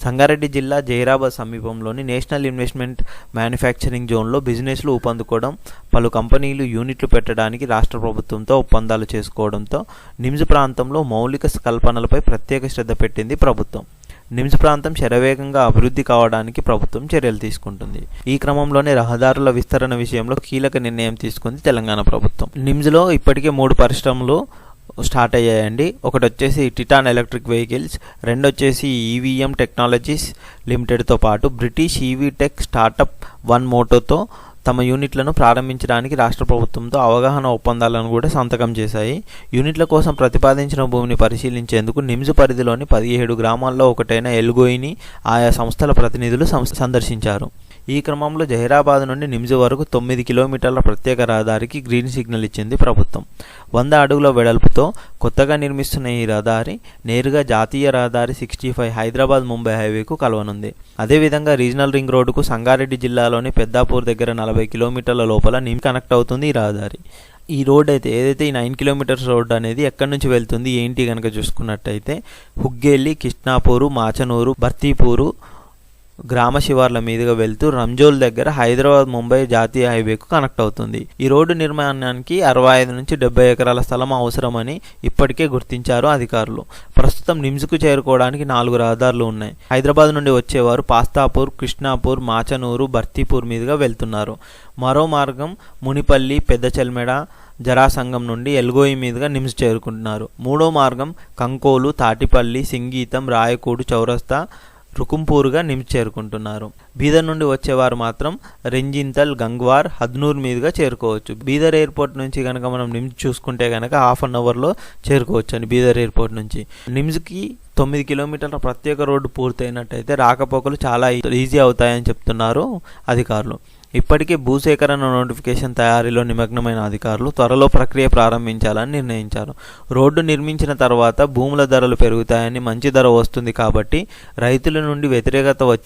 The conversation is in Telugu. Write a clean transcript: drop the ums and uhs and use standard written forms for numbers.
సంగారెడ్డి జిల్లా జైరాబాద్ సమీపంలోని నేషనల్ ఇన్వెస్ట్మెంట్ మ్యానుఫ్యాక్చరింగ్ జోన్లో బిజినెస్లు ఊపందుకోవడం, పలు కంపెనీలు యూనిట్లు పెట్టడానికి రాష్ట్ర ప్రభుత్వంతో ఒప్పందాలు చేసుకోవడంతో నిమ్స్ ప్రాంతంలో మౌలిక కల్పనలపై ప్రత్యేక శ్రద్ధ పెట్టింది ప్రభుత్వం. నిమ్స్ ప్రాంతం శరవేగంగా అభివృద్ధి కావడానికి ప్రభుత్వం చర్యలు తీసుకుంటుంది. ఈ క్రమంలోనే రహదారుల విస్తరణ విషయంలో కీలక నిర్ణయం తీసుకుంది తెలంగాణ ప్రభుత్వం. నిమ్స్లో ఇప్పటికే 3 పరిశ్రమలు స్టార్ట్ అయ్యాయండి. ఒకటి వచ్చేసి టిటాన్ ఎలక్ట్రిక్ వెహికల్స్, రెండు వచ్చేసి ఈవీఎం టెక్నాలజీస్ లిమిటెడ్తో పాటు British EV tech startup One మోటోతో తమ యూనిట్లను ప్రారంభించడానికి రాష్ట్ర ప్రభుత్వంతో అవగాహన ఒప్పందాలను కూడా సంతకం చేశాయి. యూనిట్ల కోసం ప్రతిపాదించిన భూమిని పరిశీలించేందుకు నిమ్స్ పరిధిలోని 17 గ్రామాల్లో ఒకటైన ఎల్గోయిని ఆయా సంస్థల ప్రతినిధులు సందర్శించారు. ఈ క్రమంలో జహీరాబాద్ నుండి నిమ్స్ వరకు 9 కిలోమీటర్ల ప్రత్యేక రహదారికి గ్రీన్ సిగ్నల్ ఇచ్చింది ప్రభుత్వం. 100 అడుగుల వెడల్పుతో కొత్తగా నిర్మిస్తున్న ఈ రహదారి నేరుగా జాతీయ రహదారి 65 హైదరాబాద్ ముంబై హైవేకు కలవనుంది. అదేవిధంగా రీజనల్ రింగ్ రోడ్డుకు సంగారెడ్డి జిల్లాలోని పెద్దాపూర్ దగ్గర 40 కిలోమీటర్ల లోపల నిమ్స్ కనెక్ట్ అవుతుంది ఈ రహదారి. ఈ రోడ్ ఏదైతే ఈ 9 కిలోమీటర్స్ రోడ్ అనేది ఎక్కడి నుంచి వెళ్తుంది ఏంటి కనుక చూసుకున్నట్టయితే హుగ్గేలి, కిష్నాపూరు, మాచనూరు, బర్తీపూరు గ్రామ శివార్ల మీదుగా వెళ్తూ రంజోల్ దగ్గర హైదరాబాద్ ముంబై జాతీయ హైవేకు కనెక్ట్ అవుతుంది. ఈ రోడ్డు నిర్మాణానికి 65 నుంచి 70 ఎకరాల స్థలం అవసరమని ఇప్పటికే గుర్తించారు అధికారులు. ప్రస్తుతం నిమ్స్కు చేరుకోవడానికి 4 రహదారులు ఉన్నాయి. హైదరాబాద్ నుండి వచ్చేవారు పాస్తాపూర్, కృష్ణాపూర్, మాచనూరు, బర్తీపూర్ మీదుగా వెళ్తున్నారు. మరో మార్గం మునిపల్లి, పెద్దచెల్మెడ, జరాసంగం నుండి ఎల్గోయి మీదుగా నిమ్స్ చేరుకుంటున్నారు. మూడో మార్గం కంకోలు, తాటిపల్లి, సింగీతం, రాయకూడు, చౌరస్తా, రుకుంపూరుగా నిమ్స్ చేరుకుంటున్నారు. బీదర్ నుండి వచ్చేవారు మాత్రం రెంజింతల్, గంగ్వార్, హద్నూర్ మీదుగా చేరుకోవచ్చు. బీదర్ ఎయిర్పోర్ట్ నుంచి కనుక మనం నిమ్స్ చూసుకుంటే కనుక 1/2 అవర్లో చేరుకోవచ్చు అండి. బీదర్ ఎయిర్పోర్ట్ నుంచి నిమ్స్కి 9 కిలోమీటర్ల ప్రత్యేక రోడ్డు పూర్తయినట్టయితే రాకపోకలు చాలా ఈజీ అవుతాయని చెప్తున్నారు అధికారులు. ఇప్పటికే భూసేకరణ నోటిఫికేషన్ తయారీలో నిమగ్నమైన అధికారులు త్వరలో ప్రక్రియ ప్రారంభించాలని నిర్ణయించారు. రోడ్డు నిర్మించిన తర్వాత భూముల ధరలు పెరుగుతాయని, మంచి ధర వస్తుంది కాబట్టి రైతుల నుండి వ్యతిరేకత వచ్చే